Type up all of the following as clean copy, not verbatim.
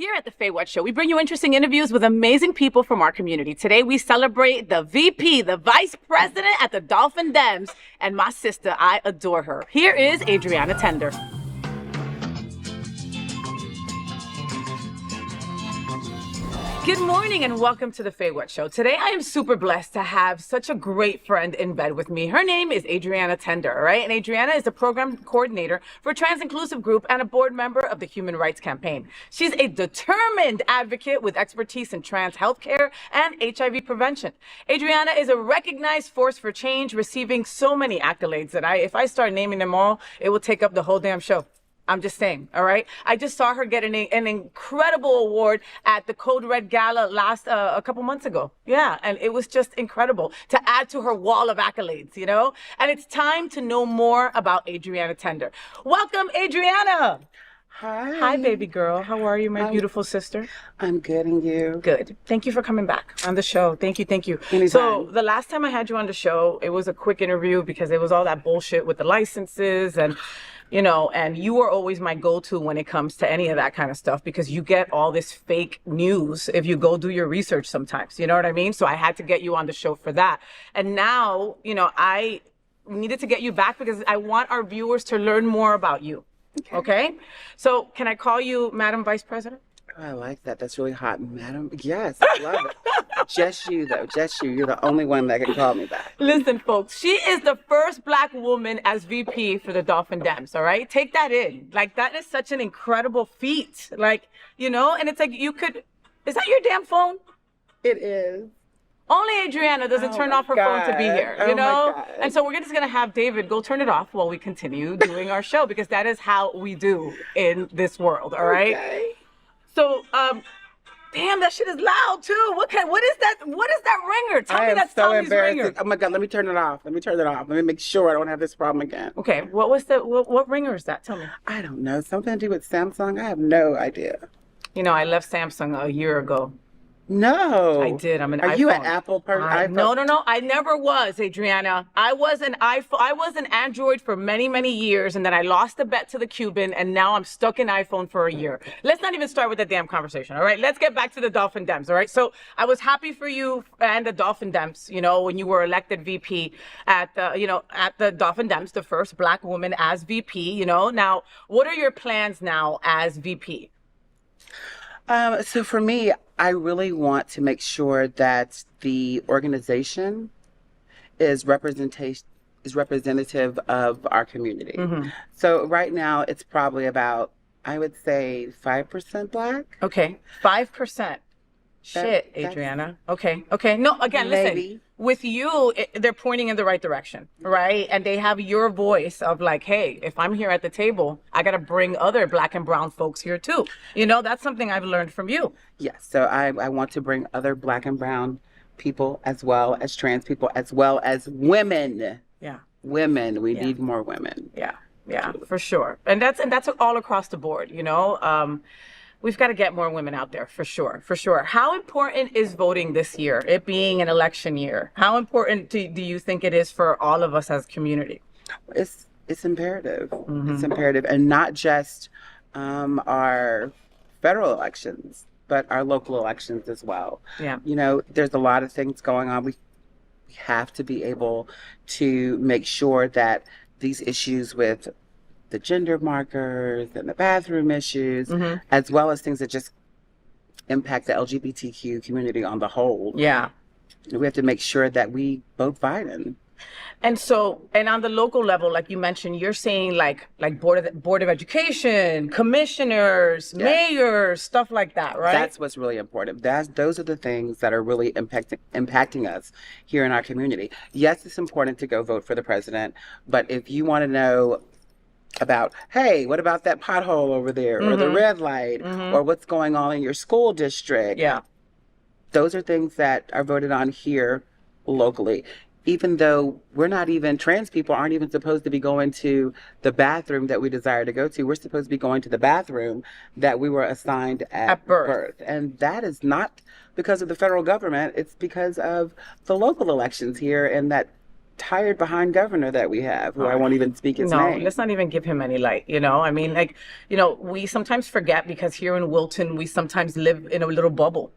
Here at the FayWhat Show, we bring you interesting interviews with amazing people from our community. Today, we celebrate the VP, the Vice President at the Dolphin Dems, and my sister. I adore her. Here is Adrianna Tender. Good morning and welcome to the FayWhat Show. Today I am super blessed to have such a great friend in bed with me. Her name is Adrianna Tender, all right? And Adrianna is a program coordinator for a trans inclusive group and a board member of the Human Rights Campaign. She's a determined advocate with expertise in trans healthcare and HIV prevention. Adrianna is a recognized force for change, receiving so many accolades that if I start naming them all, it will take up the whole damn show. I'm just saying, all right? I just saw her get an incredible award at the Code Red Gala a couple months ago. Yeah, and it was just incredible to add to her wall of accolades, you know? And it's time to know more about Adrianna Tender. Welcome, Adrianna. Hi. Hi, baby girl. How are you, my beautiful sister? I'm good, and you? Good. Thank you for coming back on the show. Thank you, thank you. Anytime. So the last time I had you on the show, it was a quick interview because it was all that bullshit with the licenses and and you are always my go-to when it comes to any of that kind of stuff because you get all this fake news if you go do your research sometimes, you know what I mean? So I had to get you on the show for that. And now, I needed to get you back because I want our viewers to learn more about you. Okay? So can I call you Madam Vice President? Oh, I like that. That's really hot, madam. Yes, I love it. Just you, though. Just you. You're the only one that can call me that. Listen, folks, she is the first Black woman as VP for the Dolphin Dems, all right? Take that in. Like, that is such an incredible feat. Like, and it's like is that your damn phone? It is. Only Adrianna doesn't turn off her phone to be here, you know? And so we're just going to have David go turn it off while we continue doing our show because that is how we do in this world, all right? Okay. So, damn, that shit is loud too. What is that? What is that ringer? Tell me that's so Tommy's ringer. Oh my God, let me turn it off. Let me make sure I don't have this problem again. Okay, what ringer is that? Tell me. I don't know. Something to do with Samsung? I have no idea. I left Samsung a year ago. No. I did. I'm an Are iPhone. you an Apple person? No. I never was, Adrianna. I was an iPhone. I was an Android for many, many years, and then I lost the bet to the Cuban, and now I'm stuck in iPhone for a year. Let's not even start with the damn conversation, all right? Let's get back to the Dolphin Dems, all right? So I was happy for you and the Dolphin Dems, when you were elected VP at the Dolphin Dems, the first Black woman as VP, Now, what are your plans now as VP? So for me, I really want to make sure that the organization is representative of our community. Mm-hmm. So right now, it's probably about, I would say, 5% Black. Okay, 5%. Shit, Adrianna. Okay. No, again, maybe. Listen. With you, they're pointing in the right direction, right? And they have your voice of like, hey, if I'm here at the table, I got to bring other Black and brown folks here too. That's something I've learned from you. Yes. So I want to bring other Black and brown people as well as trans people, as well as women. Yeah. Women. We need more women. Yeah, for sure. And that's all across the board, We've got to get more women out there, for sure. How important is voting this year, it being an election year? How important do you think it is for all of us as a community? It's imperative. Mm-hmm. It's imperative. And not just our federal elections, but our local elections as well. Yeah. There's a lot of things going on. We have to be able to make sure that these issues with the gender markers and the bathroom issues, mm-hmm. as well as things that just impact the LGBTQ community on the whole. Yeah. We have to make sure that we vote Biden. And on the local level, like you mentioned, you're saying like board of education, commissioners, mayors, stuff like that, right? That's what's really important. Those are the things that are really impacting us here in our community. Yes, it's important to go vote for the president, but if you want to know about, hey, what about that pothole over there, mm-hmm. or the red light, mm-hmm. or what's going on in your school district? Yeah. Those are things that are voted on here locally. Even though trans people aren't even supposed to be going to the bathroom that we desire to go to. We're supposed to be going to the bathroom that we were assigned at birth. And that is not because of the federal government. It's because of the local elections here and that tired behind governor that we have, who I won't even speak his No, name. let's not even give him any light, I mean, like, we sometimes forget because here in Wilton, we sometimes live in a little bubble,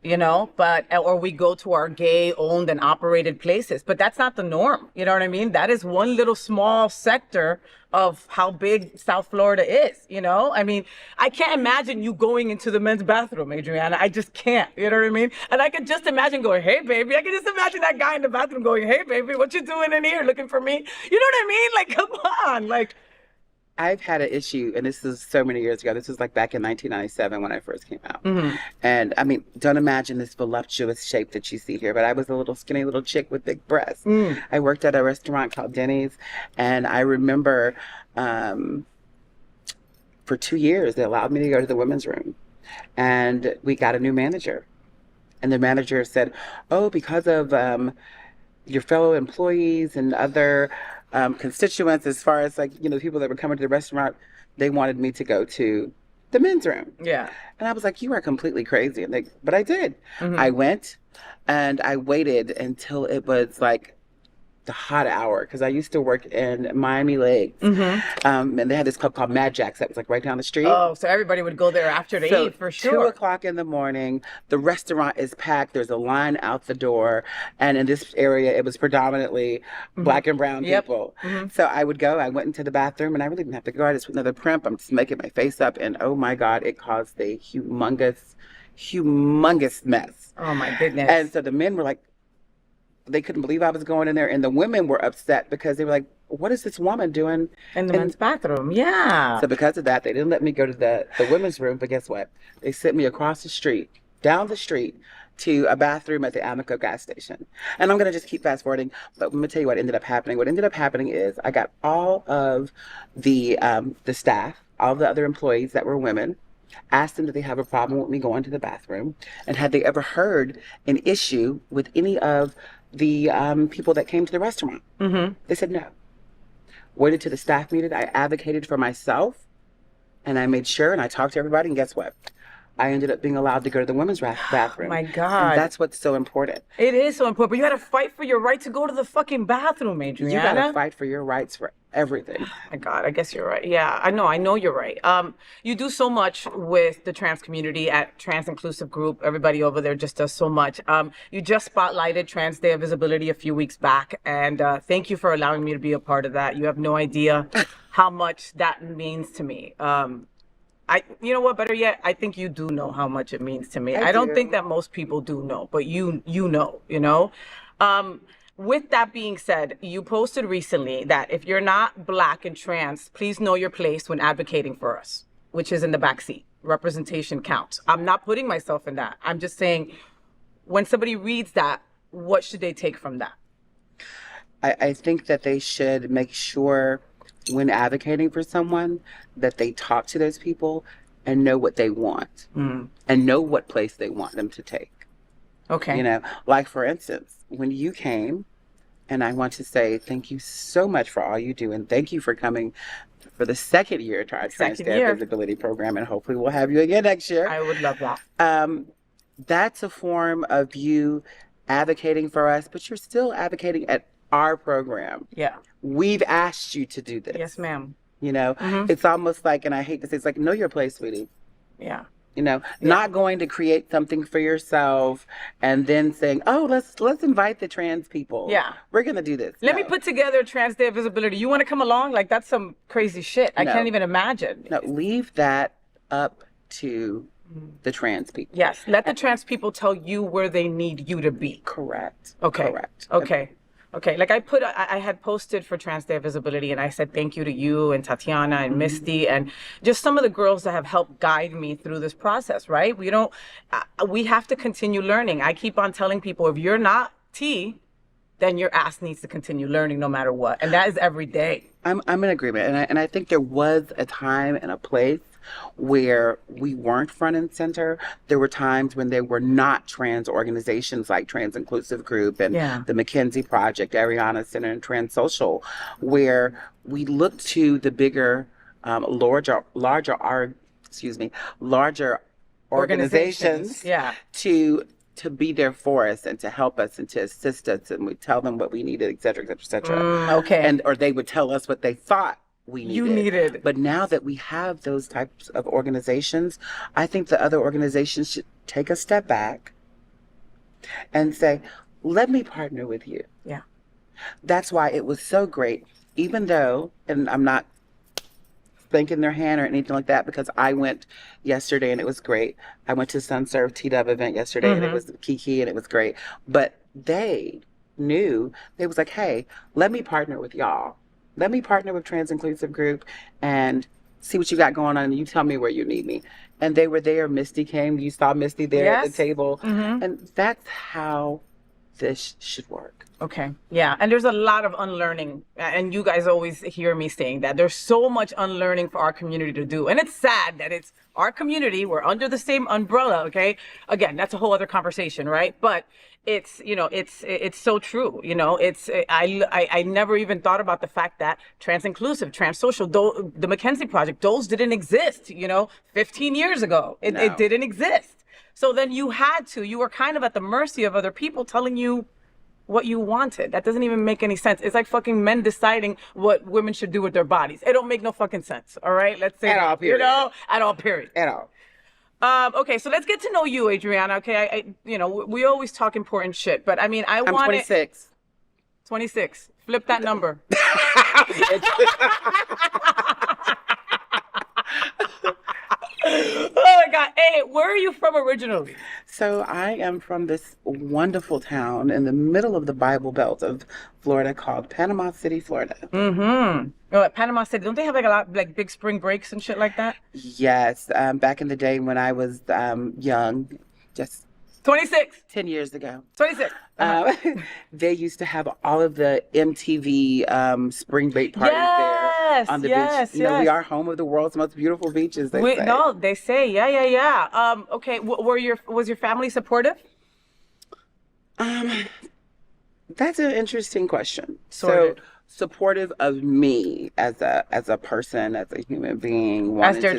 or we go to our gay owned and operated places, but that's not the norm. You know what I mean? That is one little small sector of how big South Florida is, I mean, I can't imagine you going into the men's bathroom, Adrianna. I just can't, you know what I mean? And I could just imagine going, hey, baby. I can just imagine that guy in the bathroom going, hey, baby, what you doing in here looking for me? You know what I mean? Like, come on, like. I've had an issue, and this is so many years ago. This was like back in 1997 when I first came out. Mm-hmm. And I mean, don't imagine this voluptuous shape that you see here, but I was a little skinny little chick with big breasts. I worked at a restaurant called Denny's, and I remember for 2 years, they allowed me to go to the women's room. And we got a new manager. And the manager said, oh, because of your fellow employees and other constituents, as far as people that were coming to the restaurant, they wanted me to go to the men's room. Yeah. And I was like, you are completely crazy. And but I did. Mm-hmm. I went and I waited until it was like the hot hour, because I used to work in Miami Lakes. Mm-hmm. And they had this club called Mad Jack's that was like right down the street. Oh, so everybody would go there after to eat, for sure. 2:00 in the morning, the restaurant is packed. There's a line out the door. And in this area, it was predominantly Black and brown people. Mm-hmm. So I went into the bathroom, and I really didn't have to go. I just put another primp. I'm just making my face up. And oh my God, it caused a humongous mess. Oh my goodness. And so the men were like, they couldn't believe I was going in there, and the women were upset because they were like, what is this woman doing in the men's bathroom? Yeah. So because of that, they didn't let me go to the women's room, but guess what? They sent me across the street, down the street, to a bathroom at the Amoco gas station. And I'm going to just keep fast forwarding, but let me tell you what ended up happening. What ended up happening is I got all of the staff, all the other employees that were women, asked them, did they have a problem with me going to the bathroom? And had they ever heard an issue with any of the people that came to the restaurant? Mm-hmm. They said no. Waited till the staff meeting. I advocated for myself, and I made sure, and I talked to everybody, and guess what? I ended up being allowed to go to the women's bathroom. My God. And that's what's so important. It is so important, but you got to fight for your right to go to the fucking bathroom, Adrianna. You got to fight for your rights for everything. Oh my God, I guess you're right. Yeah, I know you're right. You do so much with the trans community at Trans Inclusive Group. Everybody over there just does so much. You just spotlighted Trans Day of Visibility a few weeks back, and thank you for allowing me to be a part of that. You have no idea how much that means to me. You know what, better yet, I think you do know how much it means to me. I don't think that most people do know, but you know. With that being said, you posted recently that if you're not Black and trans, please know your place when advocating for us, which is in the backseat. Representation counts. I'm not putting myself in that. I'm just saying, when somebody reads that, what should they take from that? I think that they should make sure when advocating for someone that they talk to those people and know what they want and know what place they want them to take. Okay. Like for instance, when you came, and I want to say thank you so much for all you do, and thank you for coming for the second year to our Trans Day of Visibility program, and hopefully we'll have you again next year. I would love that. That's a form of you advocating for us, but you're still advocating at our program. Yeah. We've asked you to do this. Yes, ma'am. It's almost like, and I hate to say, it's like, know your place, sweetie. Yeah. Not going to create something for yourself and then saying, oh, let's invite the trans people. Yeah. We're going to do this. Let me put together Trans Day of Visibility. You want to come along? Like, that's some crazy shit. I can't even imagine. No, leave that up to the trans people. Yes. Let the trans people tell you where they need you to be. Correct. Okay. Correct. Okay, like I had posted for Trans Day of Visibility, and I said thank you to you and Tatiana and Misty and just some of the girls that have helped guide me through this process, right? We have to continue learning. I keep on telling people, if you're not T, then your ass needs to continue learning no matter what. And that is every day. I'm in agreement. And I think there was a time and a place where we weren't front and center. There were times when there were not trans organizations like Trans Inclusive Group and the McKinsey Project, Adrianna Tender, and Trans Social, where we looked to the bigger, larger organizations Yeah. to to be there for us and to help us and to assist us, and we tell them what we needed, et cetera, et cetera, et cetera. Okay. Or they would tell us what they thought we needed. You needed. But now that we have those types of organizations, I think the other organizations should take a step back and say, let me partner with you. Yeah. That's why it was so great, even though, and I'm not spanking their hand or anything like that, because I went yesterday and it was great. I went to Sunserve T-Dub event yesterday and it was Kiki and it was great. But they knew, they was like, hey, let me partner with y'all. Let me partner with Trans Inclusive Group and see what you got going on and you tell me where you need me. And they were there. Misty came. You saw Misty there at the table. And that's how this should work. Okay. Yeah. And there's a lot of unlearning. And you guys always hear me saying that there's so much unlearning for our community to do. And it's sad that it's our community. We're under the same umbrella. Okay. Again, that's a whole other conversation, right? But it's, you know, it's so true. You know, I never even thought about the fact that trans inclusive, trans social, the McKenzie Project, those didn't exist, 15 years ago. It didn't exist. So then you were kind of at the mercy of other people telling you what you wanted. That doesn't even make any sense. It's like fucking men deciding what women should do with their bodies. It don't make no fucking sense. All right, let's say at all, period. At all, period. At all. Okay, so let's get to know you, Adrianna. Okay, we always talk important shit, but I mean, I'm 26. 26. Flip that number. Oh my God. Hey, where are you from originally? So I am from this wonderful town in the middle of the Bible Belt of Florida called Panama City, Florida. Panama City, don't they have like a lot like big spring breaks and shit like that? Yes. Back in the day when I was young, just 26. 10 years ago. 26. They used to have all of the MTV spring break parties there on the beach. We are home of the world's most beautiful beaches, they say. No, they say, yeah. Okay, was your family supportive? That's an interesting question. Sorted. So, supportive of me as a person, as a human being, as their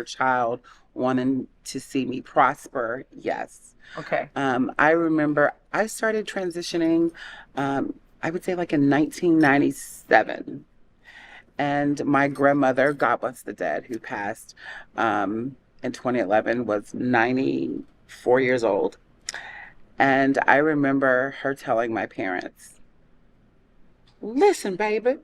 child, wanting to see me prosper, yes. Okay. I remember I started transitioning, I would say like in 1997. And my grandmother, God bless the dead, who passed in 2011, was 94 years old. And I remember her telling my parents, listen, baby,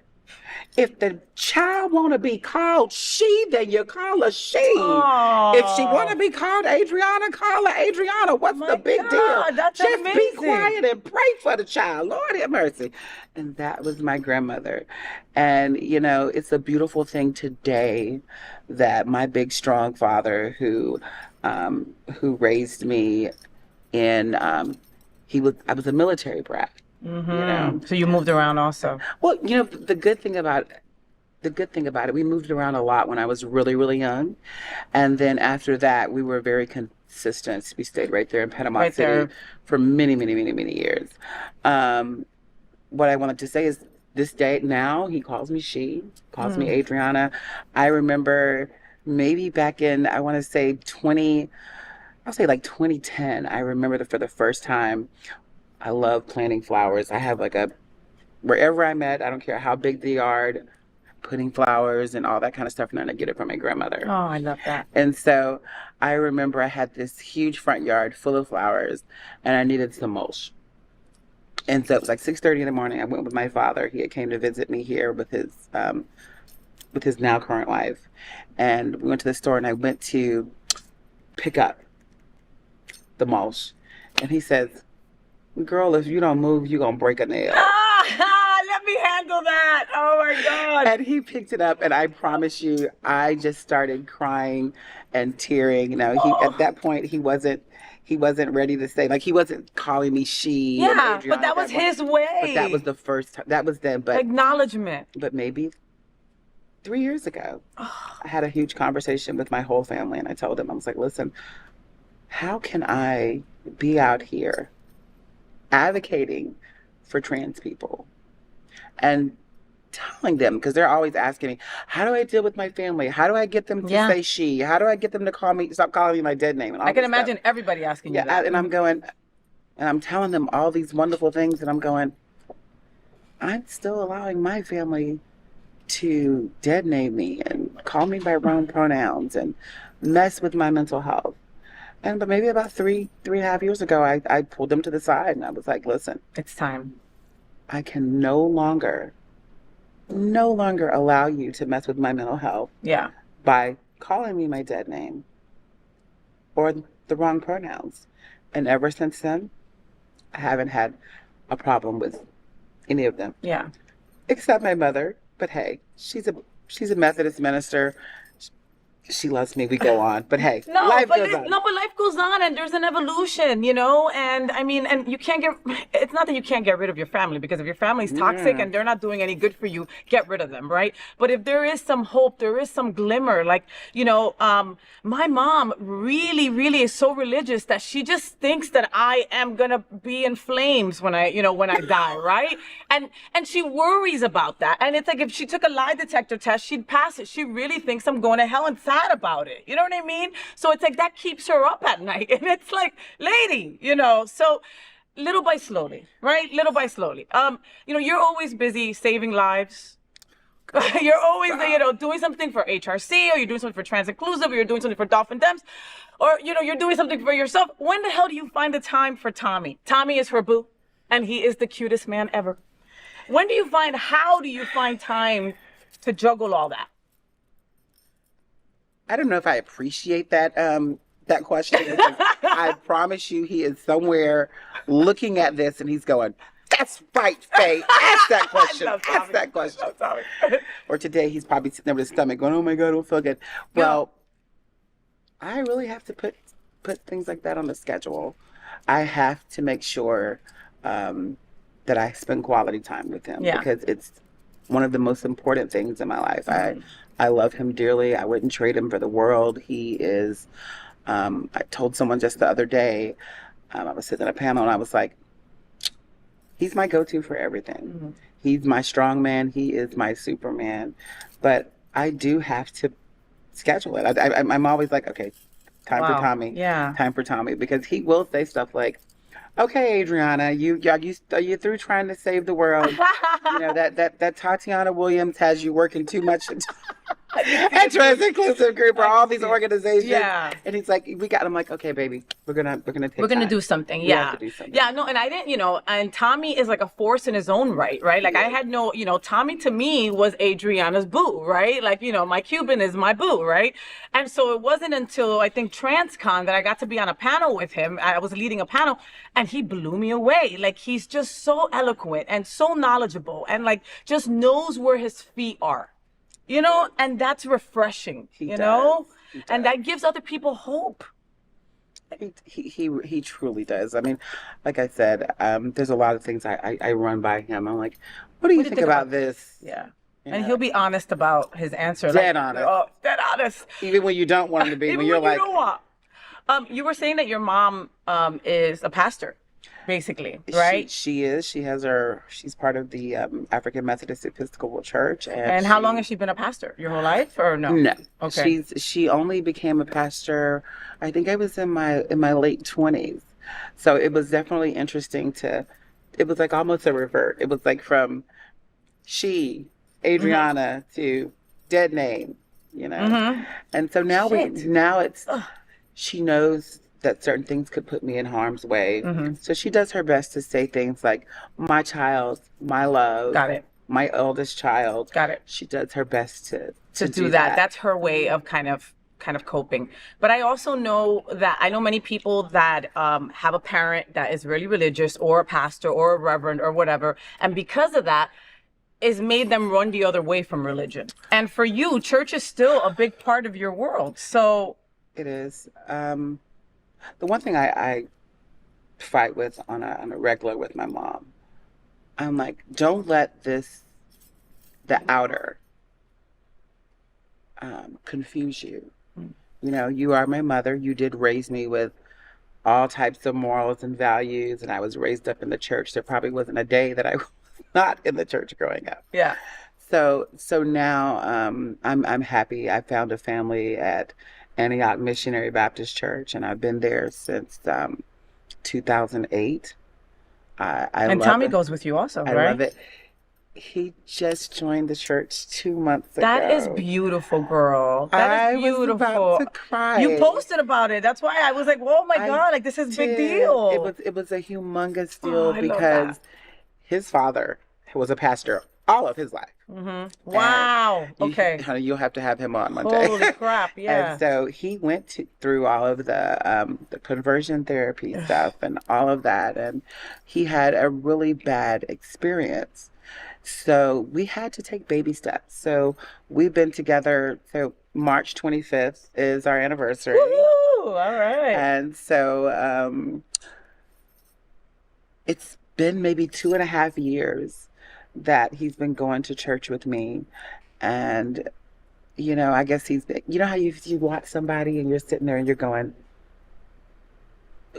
if the child want to be called she, then you call her she. Aww. If she want to be called Adrianna, call her Adrianna. What's the big deal? That's just amazing. Be quiet and pray for the child. Lord have mercy. And that was my grandmother. And, it's a beautiful thing today that my big, strong father who raised me in, I was a military brat. So you moved around also. Well, the good thing about it, we moved around a lot when I was really, really young. And then after that, we were very consistent. We stayed right there in Panama City for many, many, many, many years. What I wanted to say is this day now, he calls me she, calls me Adrianna. I remember maybe back in, I want to say 2010, I remember for the first time, I love planting flowers. I have wherever I'm at, I don't care how big the yard, putting flowers and all that kind of stuff, and then I get it from my grandmother. Oh, I love that. And so I remember I had this huge front yard full of flowers, and I needed some mulch. And so it was like 6:30 in the morning. I went with my father. He had came to visit me here with his now current wife. And we went to the store, and I went to pick up the mulch. And he says, girl, if you don't move, you're going to break a nail. Let me handle that. Oh my God. And he picked it up, and I promise you, I just started crying and tearing. At that point, he wasn't ready to say, he wasn't calling me she. Yeah, but that was his way. But that was the first time. That was then. But acknowledgement. But maybe 3 years ago, I had a huge conversation with my whole family, and I told them, I was like, listen, how can I be out here advocating for trans people and telling them, because they're always asking me, how do I deal with my family? How do I get them to say she? How do I get them to stop calling me my dead name? And all I can this imagine stuff. everybody asking you that. And I'm going, and I'm telling them all these wonderful things, and I'm going, I'm still allowing my family to dead name me and call me by wrong pronouns and mess with my mental health. But maybe about 3.5 years ago, I pulled them to the side and I was like, listen, It's time. I can no longer allow you to mess with my mental health by calling me my dead name or the wrong pronouns. And ever since then, I haven't had a problem with any of them. Yeah. Except my mother. But hey, she's a Methodist minister. She loves me. We go on. But hey, life goes on. No, but life goes on, and there's an evolution, you know? And I mean, and you can't it's not that you can't get rid of your family, because if your family's toxic and they're not doing any good for you, get rid of them, right? But if there is some hope, there is some glimmer, like, you know, my mom really, really is so religious that she just thinks that I am gonna be in flames when I die, right? And she worries about that. And it's like, if she took a lie detector test, she'd pass it. She really thinks I'm going to hell and sad about it. You know what I mean? So it's like that keeps her up at night. And it's like, lady, you know, so little by slowly, right? Little by slowly. You know, you're always busy saving lives. You're always, you know, doing something for HRC, or you're doing something for Trans Inclusive, or you're doing something for Dolphin Dems, or, you know, you're doing something for yourself. When the hell do you find the time for Tommy? Tommy is her boo, and he is the cutest man ever. How do you find time to juggle all that? I don't know if I appreciate that question. I promise you, he is somewhere looking at this and he's going, "That's right, Faye. Ask that question. Ask that question." Or today he's probably sitting there with his stomach going, "Oh my God, I don't feel good." Well, I really have to put things like that on the schedule. I have to make sure that I spend quality time with him because it's one of the most important things in my life. I love him dearly. I wouldn't trade him for the world. He is, I told someone just the other day, I was sitting at a panel and I was like, he's my go-to for everything. Mm-hmm. He's my strong man. He is my Superman. But I do have to schedule it. I'm always like, okay, time for Tommy. Yeah. Time for Tommy. Because he will say stuff like, "Okay, Adrianna, are you through trying to save the world? You know, that Tatiana Williams has you working too much at Trans Inclusive Group or all these organizations." Yeah. And he's like, I'm like, "Okay, baby, we're gonna do something." Yeah. We have to do something. Yeah, no, and I didn't, you know, and Tommy is like a force in his own right? Like I had no, you know, Tommy to me was Adriana's boo, right? Like, you know, my Cuban is my boo, right? And so it wasn't until I think TransCon that I got to be on a panel with him. I was leading a panel and he blew me away. Like, he's just so eloquent and so knowledgeable and like just knows where his feet are. You know, and that's refreshing, you know, and that gives other people hope. He truly does. I mean, like I said, there's a lot of things I run by him. I'm like, what do you think about this? Yeah. And he'll be honest about his answer. Dead honest. Oh, dead honest. Even when you don't want him to be. Even when you're like, you don't want. You were saying that your mom is a pastor. Basically, right? She is. She's part of the African Methodist Episcopal Church. And how long has she been a pastor? Your whole life, or no? No. Okay. She only became a pastor, I think I was in my late 20s. So it was definitely interesting it was like almost a revert. It was like from Adrianna to dead name, you know. Mm-hmm. And so now she knows that certain things could put me in harm's way. Mm-hmm. So she does her best to say things like, "My child, my love." Got it. "My eldest child." Got it. She does her best to do that. That's her way of kind of coping. But I also know that I know many people that have a parent that is really religious, or a pastor or a reverend or whatever. And because of that, it's made them run the other way from religion. And for you, church is still a big part of your world. So it is. The one thing I fight with on a regular with my mom, I'm like, don't let the outer confuse you. You know, you are my mother. You did raise me with all types of morals and values, and I was raised up in the church. There probably wasn't a day that I was not in the church growing up. Yeah. So now I'm happy. I found a family at Antioch Missionary Baptist Church, and I've been there since 2008. I And love Tommy it. goes with you also, I right? love it. He just joined the church 2 months That is ago. beautiful, girl. That I is was about beautiful. to cry. You posted about it. That's why I was like, "Oh my I God, like this is a big did. deal." It was a humongous Oh, deal I love that. because his father was a pastor all of his life. And Wow. Okay. honey, you'll have to have him on one day. Holy crap. And Yeah. so he went through all of the conversion therapy stuff and all of that, and he had a really bad experience. So we had to take baby steps. So we've been together. So March 25th is our anniversary. Woo! All right. And so it's been maybe 2.5 years that he's been going to church with me. And, I guess he's been, how you watch somebody and you're sitting there and you're going,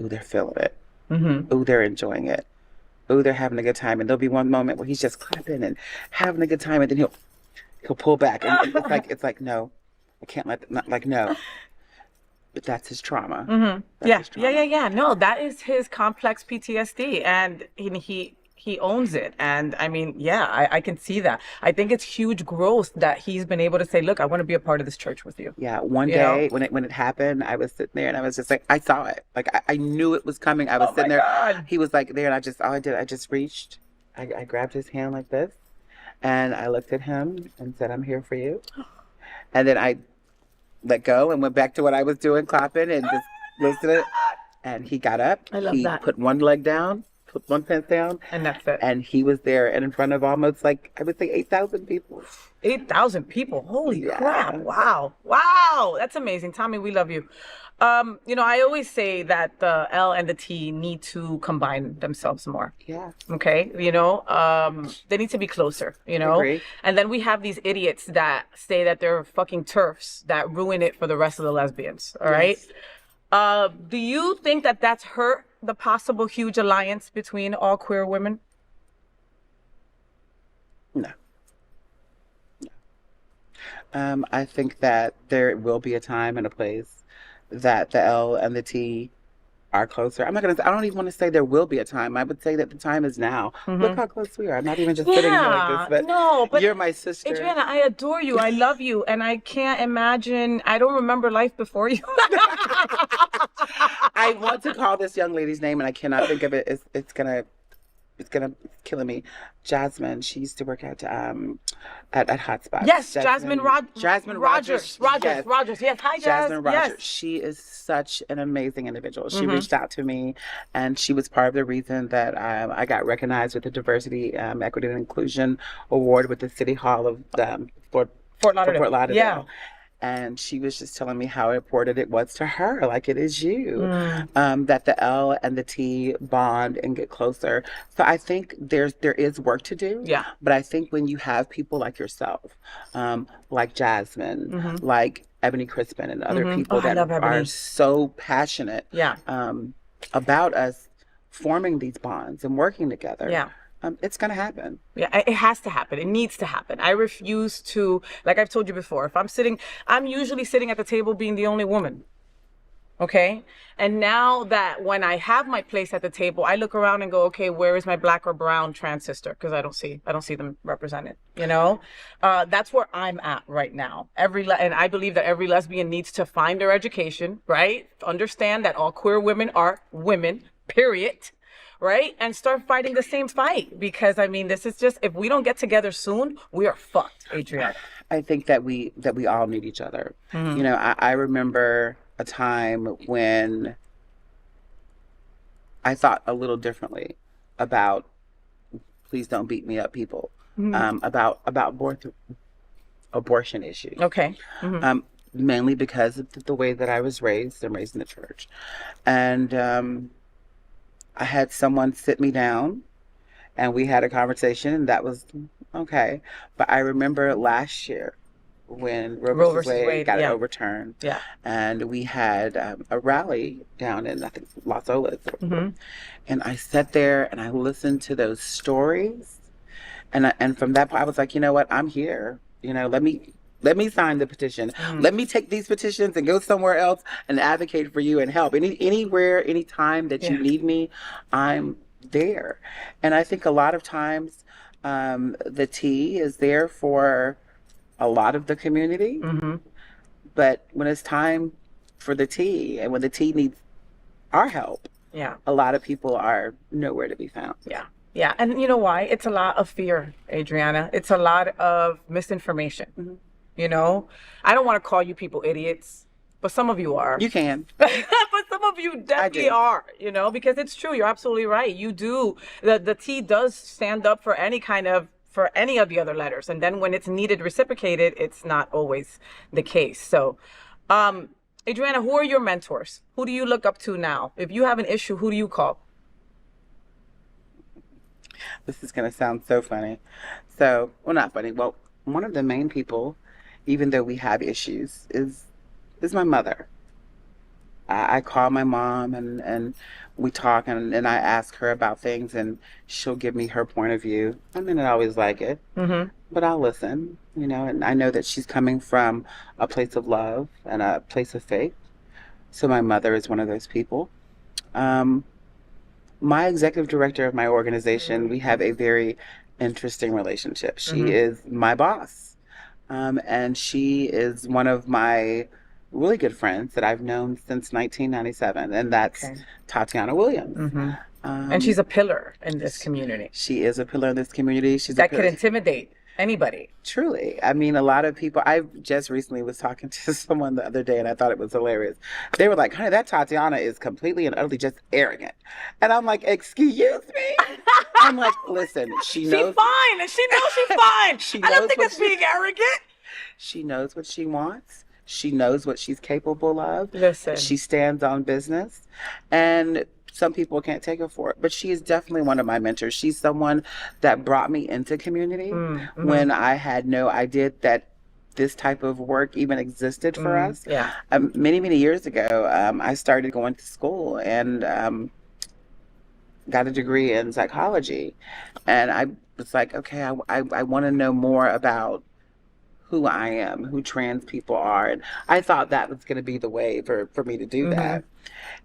ooh, they're feeling it. Ooh, they're enjoying it. Ooh, they're having a good time. And there'll be one moment where he's just clapping and having a good time, and then he'll pull back. And it's like, no, I can't no. But that's his trauma. That's Yeah. his trauma. Yeah. No, that is his complex PTSD, and he owns it. And I mean, yeah, I can see that. I think it's huge growth that he's been able to say, look, I want to be a part of this church with you. Yeah, one You know? day when it happened, I was sitting there and I was just like, I saw it. Like I knew it was coming. I was Oh sitting my there. God. He was like there, and I just reached. I grabbed his hand like this, and I looked at him and said, "I'm here for you." And then I let go and went back to what I was doing, clapping and just listening. And he got up. I love he that. put one leg down, put one pants down, And that's it. and he was there and in front of almost like I would say 8,000 people. 8,000 people. Holy Yeah. crap. Wow. Wow. That's amazing. Tommy, we love you. I always say that the L and the T need to combine themselves more. Yeah. Okay. They need to be closer, Agree. And then we have these idiots that say that they're fucking TERFs that ruin it for the rest of the lesbians. All right. Do you think that that's hurt the possible huge alliance between all queer women? No. I think that there will be a time and a place that the L and the T are closer. I don't even want to say there will be a time. I would say that the time is now. Look how close we are. I'm not even just sitting here like this, but you're my sister. Adrianna, I adore you. I love you. And I can't imagine, I don't remember life before you. I want to call this young lady's name and I cannot think of it. It's gonna kill me. Jasmine. She used to work at Hotspot. Yes, Jasmine Rogers. Yes. Rogers. Yes, hi, Jasmine Rogers. Yes. She is such an amazing individual. She reached out to me, and she was part of the reason that I got recognized with the Diversity, Equity, and Inclusion Award with the City Hall of Fort Lauderdale. Yeah. And she was just telling me how important it was to her, like it is you, that the L and the T bond and get closer. So I think there is work to do. Yeah. But I think when you have people like yourself, like Jasmine, like Ebony Crispin, and other people that are so passionate about us forming these bonds and working together. Yeah. It's going to happen. Yeah, it has to happen. It needs to happen. I refuse to, like I've told you before, if I'm usually sitting at the table being the only woman. Okay? And now that when I have my place at the table, I look around and go, okay, where is my black or brown trans sister? Because I don't see them represented, That's where I'm at right now. And I believe that every lesbian needs to find their education, right? Understand that all queer women are women, period. Right? And start fighting the same fight. Because, I mean, this is just, if we don't get together soon, we are fucked, Adrianna. I think that we all need each other. I remember a time when I thought a little differently about, please don't beat me up, people, about abortion issues. Okay. Mainly because of the way that I was raised. I'm raised in the church. And I had someone sit me down and we had a conversation, and that was okay. But I remember last year when Roe versus Wade got overturned. Yeah. And we had a rally down in, I think, Las Olas. And I sat there and I listened to those stories. And from that point, I was like, you know what? I'm here. Let me sign the petition. Let me take these petitions and go somewhere else and advocate for you and help. Anywhere, anytime that you need me, I'm there. And I think a lot of times the T is there for a lot of the community. But when it's time for the T and when the T needs our help, a lot of people are nowhere to be found. Yeah. And you know why? It's a lot of fear, Adrianna. It's a lot of misinformation. You know, I don't want to call you people idiots, but some of you are. You can. But some of you definitely are, you know, because it's true. You're absolutely right. You do. The T does stand up for any of the other letters. And then when it's needed reciprocated, it's not always the case. So, Adrianna, who are your mentors? Who do you look up to now? If you have an issue, who do you call? This is going to sound so funny. So, well, not funny. Well, one of the main people, even though we have issues, is my mother. I call my mom and we talk and I ask her about things and she'll give me her point of view. I may not always like it, but I'll listen, and I know that she's coming from a place of love and a place of faith. So my mother is one of those people. My executive director of my organization, we have a very interesting relationship. She is my boss. And she is one of my really good friends that I've known since 1997, and that's Tatiana Williams. And she's a pillar in this community. She is a pillar in this community. That could intimidate anybody. Truly. I mean, a lot of people, I just recently was talking to someone the other day and I thought it was hilarious. They were like, honey, that Tatiana is completely and utterly just arrogant. And I'm like, excuse me? I'm like, listen, she's fine, and she knows she's fine. I don't think it's being arrogant. She knows what she wants. She knows what she's capable of. Listen. She stands on business. And some people can't take her for it. But she is definitely one of my mentors. She's someone that brought me into community when I had no idea that this type of work even existed for us. Many, many years ago, I started going to school and got a degree in psychology. And I was like, okay, I want to know more about who I am, who trans people are. And I thought that was going to be the way for me to do that.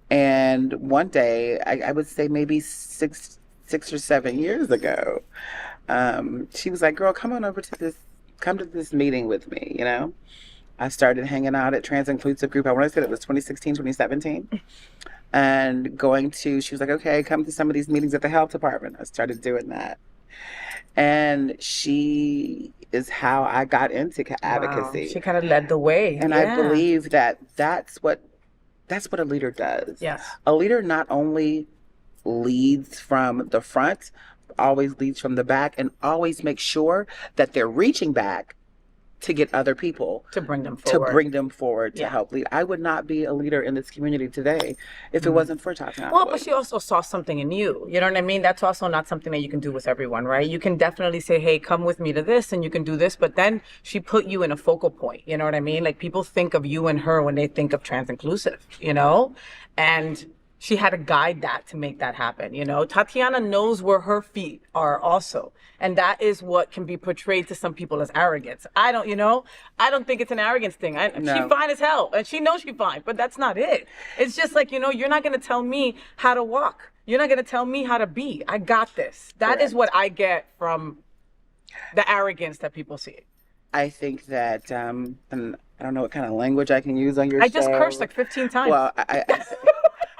And one day, I would say maybe six or 7 years ago, she was like, girl, come to this meeting with me, I started hanging out at Trans Inclusive Group. I want to say it was 2016, 2017. And she was like, okay, come to some of these meetings at the health department. I started doing that. And she is how I got into advocacy. Wow. She kind of led the way. And I believe that that's what a leader does. Yes. A leader not only leads from the front, always leads from the back, and always makes sure that they're reaching back to get other people to bring them forward to help lead. I would not be a leader in this community today if it wasn't for Tatiana. Well, but she also saw something in you. You know what I mean? That's also not something that you can do with everyone, right? You can definitely say, hey, come with me to this and you can do this. But then she put you in a focal point. You know what I mean? Like people think of you and her when they think of trans inclusive, and she had to guide that to make that happen. Tatiana knows where her feet are also. And that is what can be portrayed to some people as arrogance. I don't think it's an arrogance thing. No. She's fine as hell. And she knows she's fine, but that's not it. It's just like, you're not going to tell me how to walk. You're not going to tell me how to be. I got this. That is what I get from the arrogance that people see. I think that, and I don't know what kind of language I can use on your show. I just cursed like 15 times. Well,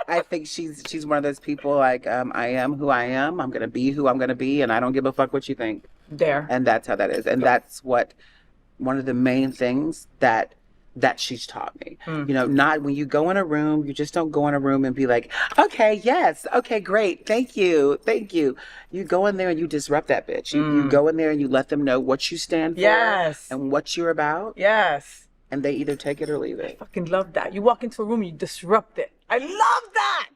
I think she's one of those people like, I am who I am. I'm going to be who I'm going to be. And I don't give a fuck what you think. And that's how that is. And that's one of the main things that she's taught me. Not when you go in a room, you just don't go in a room and be like, okay, yes. Okay, great. Thank you. You go in there and you disrupt that bitch. You go in there and you let them know what you stand for and what you're about. Yes. And they either take it or leave it. I fucking love that. You walk into a room, you disrupt it. I love that.